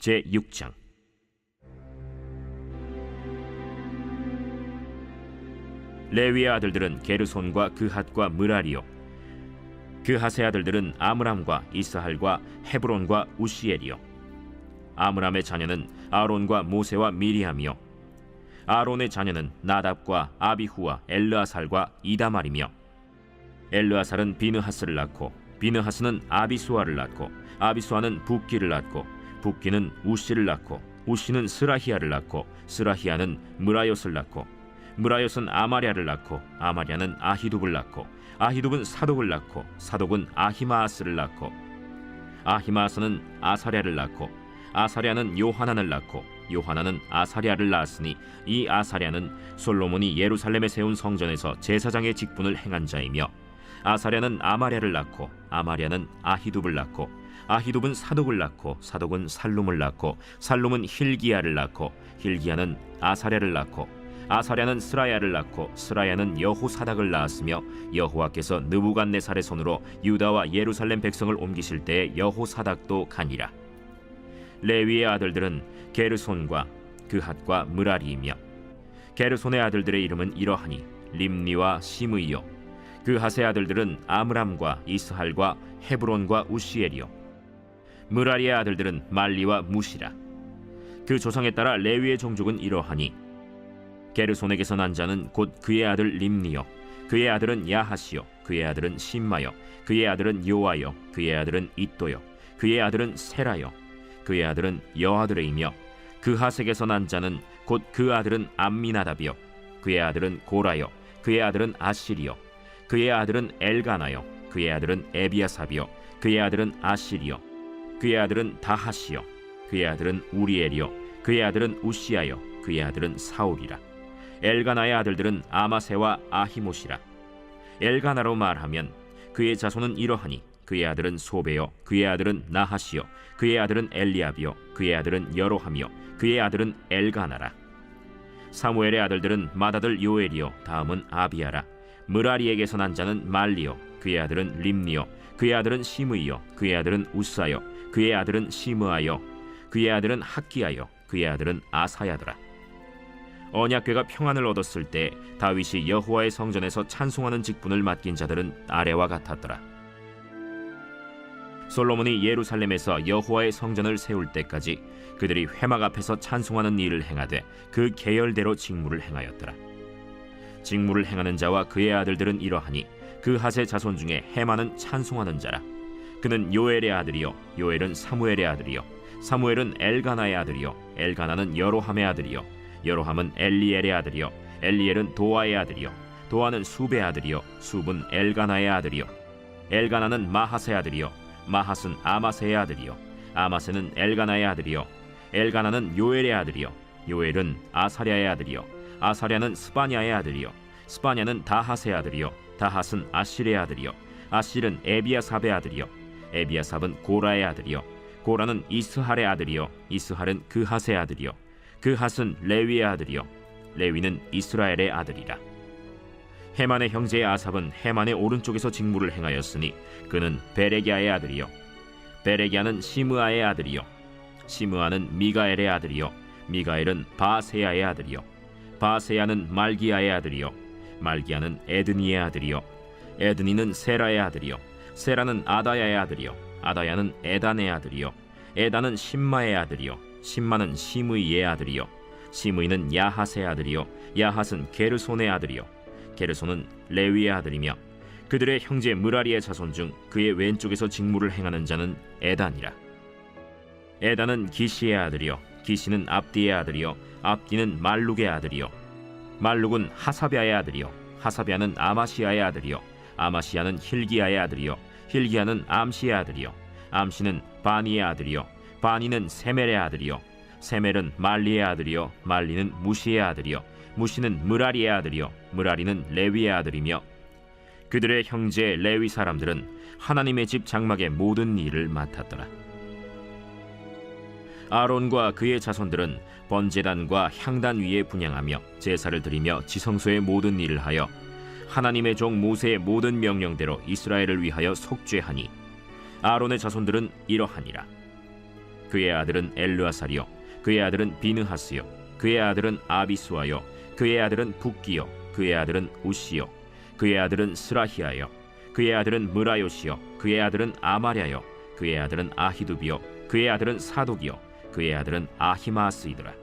제6장. 레위의 아들들은 게르손과 그핫과 므라리요, 그핫의 아들들은 아므람과 이스할과 헤브론과 우시엘이요. 아므람의 자녀는 아론과 모세와 미리암이요, 아론의 자녀는 나답과 아비후와 엘르아살과 이다말이며, 엘르아살은 비느하스를 낳고 비느하스는 아비수아를 낳고 아비수아는 붓기를 낳고 붓기는 우시를 낳고 우시는 스라히야를 낳고 스라히야는 므라옅을 낳고 므라옅은 아마랴를 낳고 아마랴는 아히둡을 낳고 아히둡은 사독을 낳고 사독은 아히마아스를 낳고 아히마아스는 아사랴를 낳고 아사랴는 요하난을 낳고 요하난은 아사랴를 낳았으니 이 아사랴는 솔로몬이 예루살렘에 세운 성전에서 제사장의 직분을 행한 자이며, 아사랴는 아마랴를 낳고 아마랴는 아히둡을 낳고 아히둡은 사독을 낳고 사독은 살룸을 낳고 살룸은 힐기야를 낳고 힐기야는 아사랴를 낳고 아사랴는 스라야를 낳고 스라야는 여호사닥을 낳았으며, 여호와께서 느부갓네살의 손으로 유다와 예루살렘 백성을 옮기실 때에 여호사닥도 가니라. 레위의 아들들은 게르손과 그핫과 므라리이며, 게르손의 아들들의 이름은 이러하니 림니와 시므이요, 그핫의 아들들은 아므람과 이스할과 헤브론과 우시엘이요, 므라리의 아들들은 말리와 무시라. 그 조상에 따라 레위의 종족은 이러하니 게르손에게서 난 자는 곧 그의 아들 림니요, 그의 아들은 야하시요, 그의 아들은 심마요, 그의 아들은 요아요, 그의 아들은 잇도요, 그의 아들은 세라요, 그의 아들은 여아드레이며, 그핫에게서 난 자는 곧 그 아들은 암미나답이요, 그의 아들은 고라요, 그의 아들은 아시리요, 그의 아들은 엘가나요, 그의 아들은 에비아삽이요, 그의 아들은 아시리요, 그의 아들은 다하시요, 그의 아들은 우리엘이요, 그의 아들은 우시아요, 그의 아들은 사울이라. 엘가나의 아들들은 아마세와 아히모시라. 엘가나로 말하면 그의 자손은 이러하니 그의 아들은 소베요, 그의 아들은 나하시요, 그의 아들은 엘리압이요, 그의 아들은 여로함이요, 그의 아들은 엘가나라. 사무엘의 아들들은 맏아들 요엘이요, 다음은 아비아라. 므라리에게서 난 자는 말리요, 그의 아들은 림니요, 그의 아들은 시므이요, 그의 아들은 우사요, 그의 아들은 시므아요, 그의 아들은 학기야요, 그의 아들은 아사야더라. 언약궤가 평안을 얻었을 때 다윗이 여호와의 성전에서 찬송하는 직분을 맡긴 자들은 아래와 같았더라. 솔로몬이 예루살렘에서 여호와의 성전을 세울 때까지 그들이 회막 앞에서 찬송하는 일을 행하되 그 계열대로 직무를 행하였더라. 직무를 행하는 자와 그의 아들들은 이러하니 그핫의 자손 중에 헤만은 찬송하는 자라. 그는 요엘의 아들이요, 요엘은 사무엘의 아들이요, 사무엘은 엘가나의 아들이요, 엘가나는 여로함의 아들이요, 여로함은 엘리엘의 아들이요, 엘리엘은 도아의 아들이요, 도아는 숲의 아들이요, 숲은 엘가나의 아들이요, 엘가나는 마하스의 아들이요, 마하스는 아마세의 아들이요, 아마세는 엘가나의 아들이요, 엘가나는 요엘의 아들이요, 요엘은 아사랴의 아들이요, 아사랴는 스바냐의 아들이요, 스바냐는 다핫의 아들이요, 다핫은 아실의 아들이요, 아실은 에비아삽의 아들이요, 에비아삽은 고라의 아들이요, 고라는 이스할의 아들이요, 이스할은 그핫의 아들이요, 그핫은 레위의 아들이요, 레위는 이스라엘의 아들이라. 헤만의 형제 아삽은 헤만의 오른쪽에서 직무를 행하였으니 그는 베레기야의 아들이요, 베레기야는 시므아의 아들이요, 시므아는 미가엘의 아들이요, 미가엘은 바세야의 아들이요, 바세야는 말기야의 아들이요, 말기야는 에드니의 아들이요, 에드니는 세라의 아들이요, 세라는 아다야의 아들이요, 아다야는 에단의 아들이요, 에단은 심마의 아들이요, 심마는 시므이의 아들이요, 시므이는 야핫의 아들이요, 야핫은 게르손의 아들이요, 게르손은 레위의 아들이며, 그들의 형제 므라리의 자손 중 그의 왼쪽에서 직무를 행하는 자는 에단이라. 에단은 기시의 아들이요, 기시는 압디의 아들이요, 압디는 말룩의 아들이요, 말룩은 하사비아의 아들이요, 하사비아는 아마시아의 아들이요, 아마시아는 힐기야의 아들이요, 힐기야는 암시의 아들이요, 암시는 바니의 아들이요, 바니는 세멜의 아들이요, 세멜은 말리의 아들이요, 말리는 무시의 아들이요, 무시는 므라리의 아들이요, 므라리는 레위의 아들이며, 그들의 형제 레위 사람들은 하나님의 집 장막의 모든 일을 맡았더라. 아론과 그의 자손들은 번제단과 향단 위에 분향하며 제사를 드리며 지성소의 모든 일을 하여 하나님의 종 모세의 모든 명령대로 이스라엘을 위하여 속죄하니, 아론의 자손들은 이러하니라. 그의 아들은 엘르아살이요 그의 아들은 비느하스요 그의 아들은 아비수아요 그의 아들은 붓기요 그의 아들은 우시요 그의 아들은 스라히아요 그의 아들은 무라요시요 그의 아들은 아마랴요 그의 아들은 아히두비요 그의 아들은 사독이요 그의 아들은 아히마스이더라.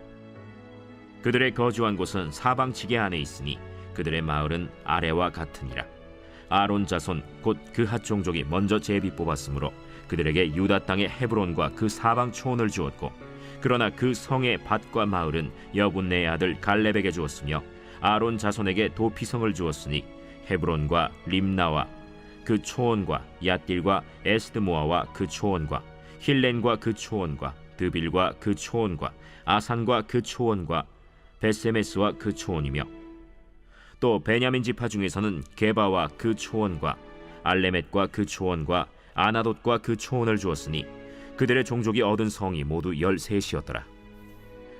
그들의 거주한 곳은 사방 지게 안에 있으니 그들의 마을은 아래와 같으니라. 아론 자손 곧 그핫 종족이 먼저 제비 뽑았으므로 그들에게 유다 땅의 헤브론과 그 사방 초원을 주었고, 그러나 그 성의 밭과 마을은 여분네의 아들 갈렙에게 주었으며 아론 자손에게 도피성을 주었으니 헤브론과 림나와 그 초원과 얏딜과 에스드모아와 그 초원과 힐렌과 그 초원과 드빌과 그 초원과 아산과 그 초원과 베세메스와 그 초원이며, 또 베냐민 지파 중에서는 게바와 그 초원과 알레멧과 그 초원과 아나돗과 그 초원을 주었으니 그들의 종족이 얻은 성이 모두 13이었더라.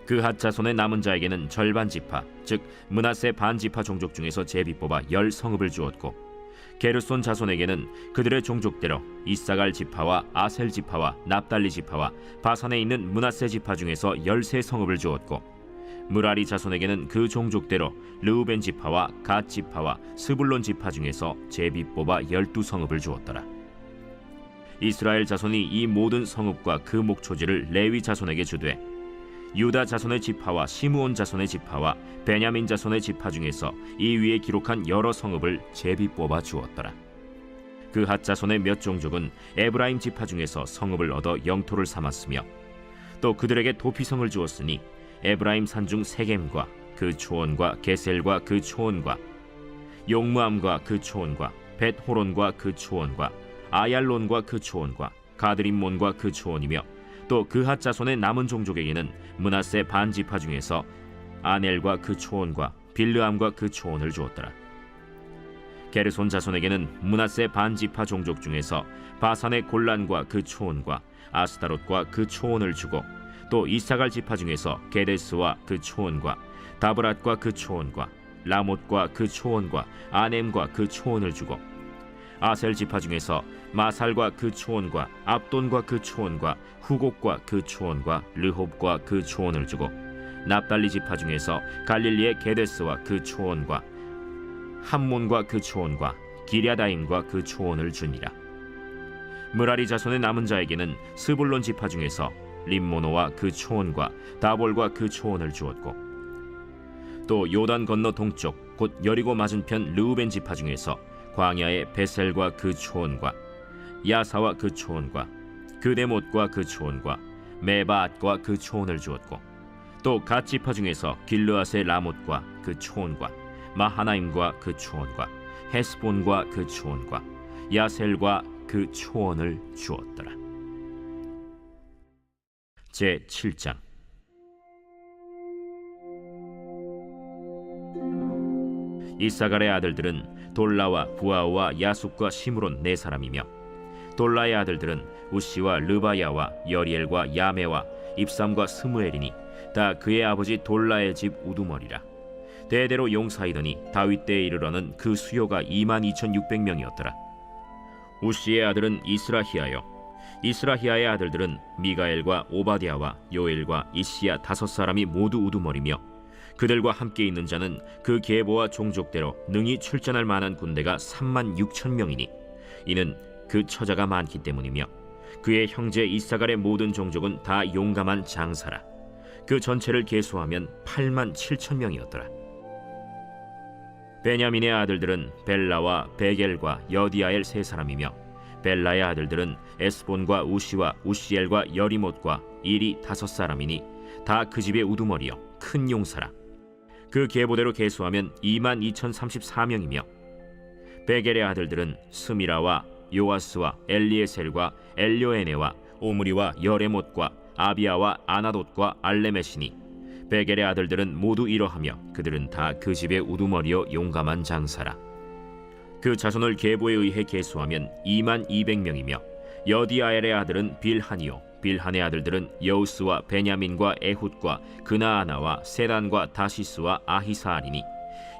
그핫 자손의 남은 자에게는 절반 지파, 즉 므낫세 반 지파 종족 중에서 제비 뽑아 10성읍을 주었고, 게르손 자손에게는 그들의 종족대로 이사갈 지파와 아셀 지파와 납달리 지파와 바산에 있는 므낫세 지파 중에서 13성읍을 주었고, 무라리 자손에게는 그 종족대로 르우벤 지파와 갓 지파와 스불론 지파 중에서 제비 뽑아 12성읍을 주었더라. 이스라엘 자손이 이 모든 성읍과 그 목초지를 레위 자손에게 주되, 유다 자손의 지파와 시므온 자손의 지파와 베냐민 자손의 지파 중에서 이 위에 기록한 여러 성읍을 제비 뽑아 주었더라. 그핫 자손의 몇 종족은 에브라임 지파 중에서 성읍을 얻어 영토를 삼았으며, 또 그들에게 도피성을 주었으니 에브라임 산중 세겜과 그 초원과 게셀과 그 초원과 용무암과 그 초원과 벳호론과 그 초원과 아얄론과 그 초원과 가드림몬과 그 초원이며, 또 그핫 자손의 남은 종족에게는 므낫세 반 지파 중에서 아넬과 그 초원과 빌르암과 그 초원을 주었더라. 게르손 자손에게는 므낫세 반 지파 종족 중에서 바산의 골란과 그 초원과 아스타롯과 그 초원을 주고, 또 이사갈 지파 중에서 게데스와 그 초원과 다브랏과 그 초원과 라못과 그 초원과 아넴과 그 초원을 주고, 아셀 지파 중에서 마살과 그 초원과 압돈과 그 초원과 후곡과 그 초원과 르홉과 그 초원을 주고, 납달리 지파 중에서 갈릴리의 게데스와 그 초원과 함몬과 그 초원과 기랴다임과 그 초원을 주니라. 무라리 자손의 남은 자에게는 스불론 지파 중에서 림모노와 그 초원과 다볼과 그 초원을 주었고, 또 요단 건너 동쪽 곧 여리고 맞은편 르우벤 지파 중에서 광야의 베셀과 그 초원과 야사와 그 초원과 그데못과 그 초원과 메바앗과 그 초원을 주었고, 또 갓 지파 중에서 길르앗의 라못과 그 초원과 마하나임과 그 초원과 헤스본과 그 초원과 야셀과 그 초원을 주었더라. 제7장. 이사갈의 아들들은 돌라와 부아오와 야숫과 시므론 4사람이며, 돌라의 아들들은 우시와 르바야와 여리엘과 야메와 입삼과 스무엘이니 다 그의 아버지 돌라의 집 우두머리라. 대대로 용사이더니 다윗 때에 이르러는 그 수요가 22,600명이었더라. 우시의 아들은 이스라히야요, 이스라히야의 아들들은 미가엘과 오바댜와 요엘과 이시야 5사람이 모두 우두머리며, 그들과 함께 있는 자는 그 계보와 종족대로 능히 출전할 만한 군대가 36,000명이니 이는 그 처자가 많기 때문이며, 그의 형제 이사갈의 모든 종족은 다 용감한 장사라. 그 전체를 계수하면 87,000명이었더라. 베냐민의 아들들은 벨라와 베겔과 여디아엘 3사람이며, 벨라의 아들들은 에스본과 우시와 우시엘과 여리못과 일이 5사람이니 다 그 집의 우두머리요 큰 용사라. 그 계보대로 계수하면 22,034명이며, 베겔의 아들들은 스미라와 요아스와 엘리에셀과 엘료에네와 오므리와 여레못과 아비아와 아나돗과 알레메시니, 베겔의 아들들은 모두 이러하며 그들은 다 그 집의 우두머리요 용감한 장사라. 그 자손을 계보에 의해 계수하면 22,000명이며, 여디아엘의 아들은 빌한이요 빌한의 아들들은 여우스와 베냐민과 에훗과 그나아나와 세단과 다시스와 아히사알이니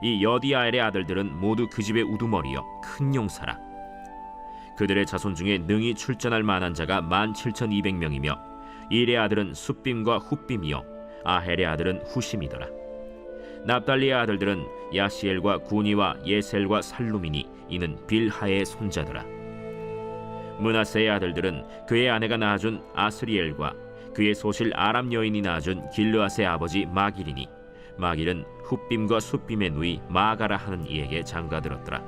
이 여디아엘의 아들들은 모두 그 집의 우두머리요 큰 용사라. 그들의 자손 중에 능히 출전할 만한 자가 17,200명이며 일의 아들은 숫빔과 훗빔이요 아헬의 아들은 후심이더라. 납달리의 아들들은 야시엘과 구니와 예셀과 살루미니 이는 빌하의 손자더라. 므낫세의 아들들은 그의 아내가 낳아준 아스리엘과 그의 소실 아람 여인이 낳아준 길르앗의 아버지 마길이니 마길은 훗빔과 숫빔의 누이 마가라 하는 이에게 장가들었더라.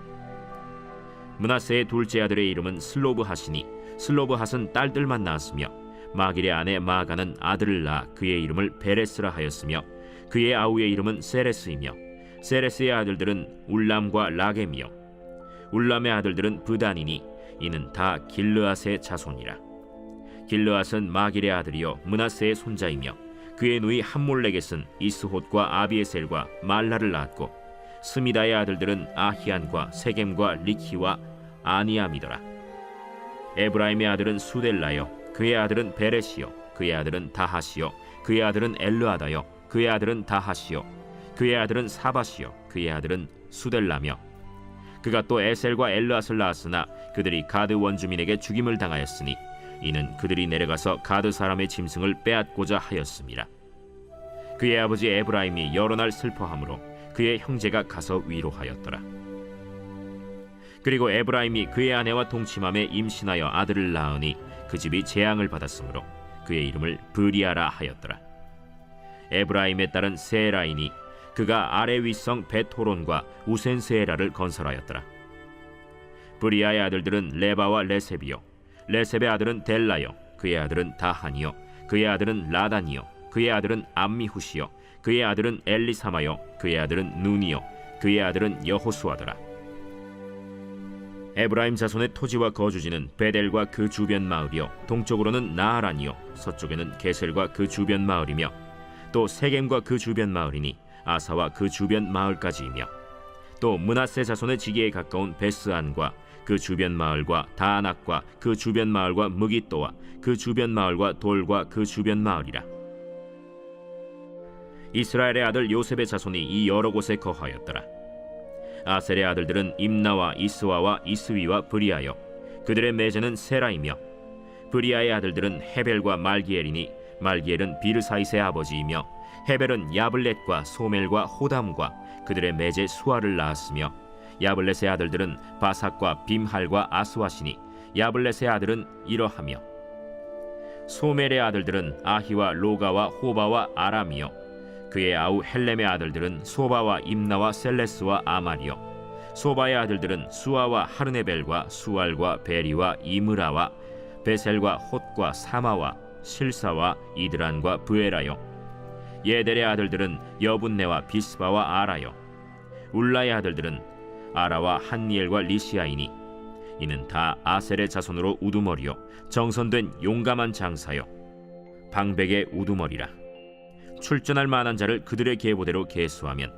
므낫세의 둘째 아들의 이름은 슬로브핫이니 슬로브핫은 딸들만 낳았으며 마길의 아내 마가는 아들을 낳아 그의 이름을 베레스라 하였으며 그의 아우의 이름은 세레스이며 세레스의 아들들은 울람과 라겜이요 울람의 아들들은 브단이니 이는 다 길르앗의 자손이라. 길르앗은 마길의 아들이요 므낫세의 손자이며 그의 누이 함몰레겟은 이스톳과 아비에셀과 말라를 낳았고 스미다의 아들들은 아히안과 세겜과 리키와 아니암이더라. 에브라임의 아들은 수델라요 그의 아들은 베레시요 그의 아들은 다하시요 그의 아들은 엘르아다요 그의 아들은 다하시요 그의 아들은 사바시요 그의 아들은 수델라며 그가 또 에셀과 엘르앗을 낳았으나 그들이 가드 원주민에게 죽임을 당하였으니 이는 그들이 내려가서 가드 사람의 짐승을 빼앗고자 하였음이라. 그의 아버지 에브라임이 여러 날 슬퍼하므로 그의 형제가 가서 위로하였더라. 그리고 에브라임이 그의 아내와 동침함에 임신하여 아들을 낳으니 그 집이 재앙을 받았으므로 그의 이름을 브리아라 하였더라. 에브라임의 딸은 세라이니 그가 아래 윗성 베토론과 우센세라를 건설하였더라. 브리아의 아들들은 레바와 레셉이요 레셉의 아들은 델라요 그의 아들은 다하니요 그의 아들은 라단이요 그의 아들은 암미후시요 그의 아들은 엘리사마요 그의 아들은 눈이요 그의 아들은 여호수아더라. 에브라임 자손의 토지와 거주지는 베델과 그 주변 마을이요 동쪽으로는 나하란이요 서쪽에는 게셀과 그 주변 마을이며 또 세겜과 그 주변 마을이니 아사와 그 주변 마을까지이며 또 므낫세 자손의 지기에 가까운 베스안과 그 주변 마을과 다안악과 그 주변 마을과 무깃도와 그 주변 마을과 돌과 그 주변 마을이라. 이스라엘의 아들 요셉의 자손이 이 여러 곳에 거하였더라. 아셀의 아들들은 임나와 이스와와 이스위와 브리아요 그들의 매제는 세라이며 브리아의 아들들은 헤벨과 말기엘이니 말기엘은 비르사이스의 아버지이며 헤벨은 야블렛과 소멜과 호담과 그들의 매제 수아를 낳았으며 야블렛의 아들들은 바삭과 빔할과 아스와시니 야블렛의 아들은 이러하며 소멜의 아들들은 아히와 로가와 호바와 아람이요 그의 아우 헬렘의 아들들은 소바와 임나와 셀레스와 아말이요 소바의 아들들은 수아와 하르네벨과 수알과 베리와 이므라와 베셀과 톳과 사마와 실사와 이드란과 브에라요 예델의 아들들은 여분네와 비스바와 아라요 울라의 아들들은 아라와 한니엘과 리시아이니 이는 다 아셀의 자손으로 우두머리요 정선된 용감한 장사요 방백의 우두머리라. 출전할 만한 자를 그들의 계보대로 계수하면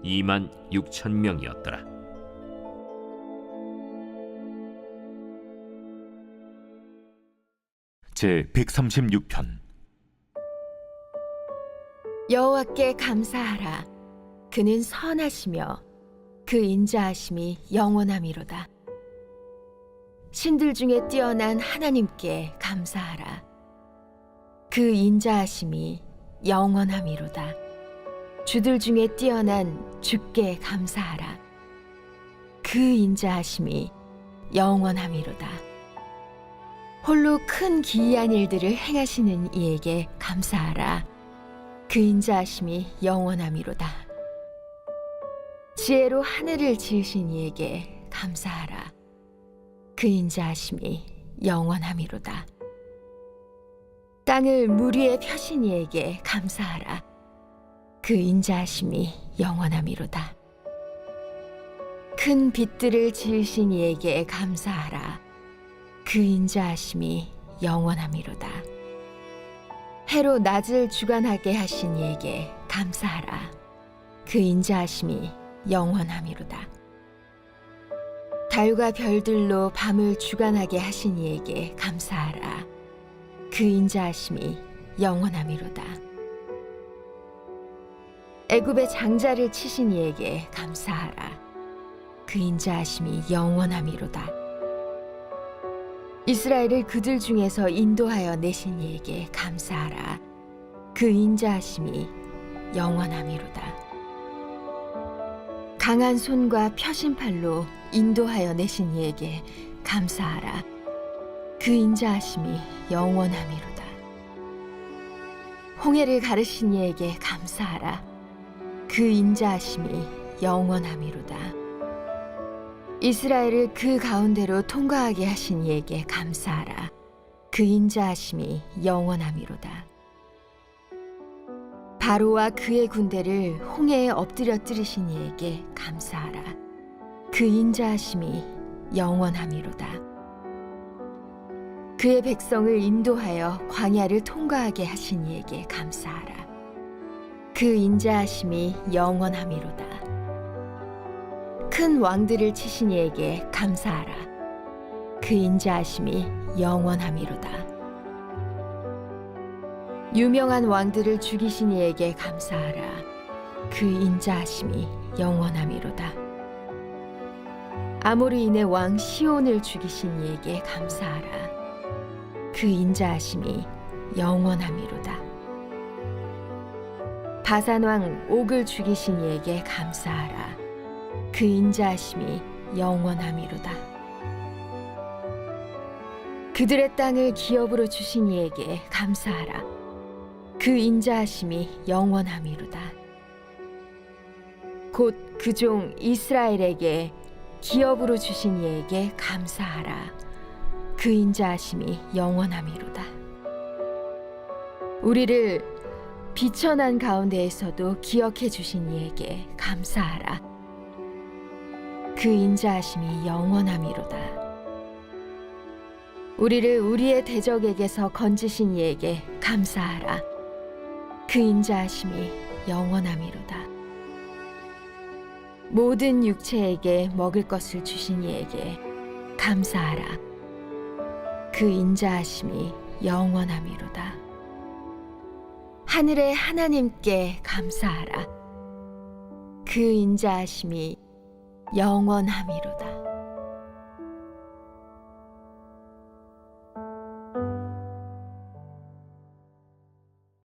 26,000명이었더라. 제 136편. 여호와께 감사하라. 그는 선하시며 그 인자하심이 영원함이로다. 신들 중에 뛰어난 하나님께 감사하라. 그 인자하심이 영원함이로다. 주들 중에 뛰어난 주께 감사하라. 그 인자하심이 영원함이로다. 홀로 큰 기이한 일들을 행하시는 이에게 감사하라. 그 인자하심이 영원함이로다. 지혜로 하늘을 지으신 이에게 감사하라. 그 인자하심이 영원함이로다. 땅을 물 위에 펴신 이에게 감사하라. 그 인자하심이 영원함이로다. 큰 빛들을 지으신 이에게 감사하라. 그 인자하심이 영원함이로다. 해로 낮을 주관하게 하신 이에게 감사하라. 그 인자하심이 영원함이로다. 달과 별들로 밤을 주관하게 하신 이에게 감사하라. 그 인자하심이 영원함이로다. 애굽의 장자를 치신 이에게 감사하라. 그 인자하심이 영원함이로다. 이스라엘을 그들 중에서 인도하여 내신 이에게 감사하라. 그 인자하심이 영원함이로다. 강한 손과 펴신 팔로 인도하여 내신 이에게 감사하라. 그 인자하심이 영원함이로다. 홍해를 가르신 이에게 감사하라. 그 인자하심이 영원함이로다. 이스라엘을 그 가운데로 통과하게 하신 이에게 감사하라. 그 인자하심이 영원함이로다. 바로와 그의 군대를 홍해에 엎드려뜨리신 이에게 감사하라. 그 인자하심이 영원함이로다. 그의 백성을 인도하여 광야를 통과하게 하신 이에게 감사하라. 그 인자하심이 영원함이로다. 큰 왕들을 치신 이에게 감사하라. 그 인자하심이 영원함이로다. 유명한 왕들을 죽이신 이에게 감사하라. 그 인자하심이 영원함이로다. 아모르인의 왕 시온을 죽이신 이에게 감사하라. 그 인자하심이 영원함이로다. 바산 왕 옥을 죽이신 이에게 감사하라. 그 인자하심이 영원함이로다. 그들의 땅을 기업으로 주신 이에게 감사하라. 그 인자하심이 영원함이로다. 곧 그 종 이스라엘에게 기업으로 주신 이에게 감사하라. 그 인자하심이 영원함이로다. 우리를 비천한 가운데에서도 기억해 주신 이에게 감사하라. 그 인자하심이 영원함이로다. 우리를 우리의 대적에게서 건지신 이에게 감사하라. 그 인자하심이 영원함이로다. 모든 육체에게 먹을 것을 주신 이에게 감사하라. 그 인자하심이 영원함이로다. 하늘의 하나님께 감사하라. 그 인자하심이 영원함이로다.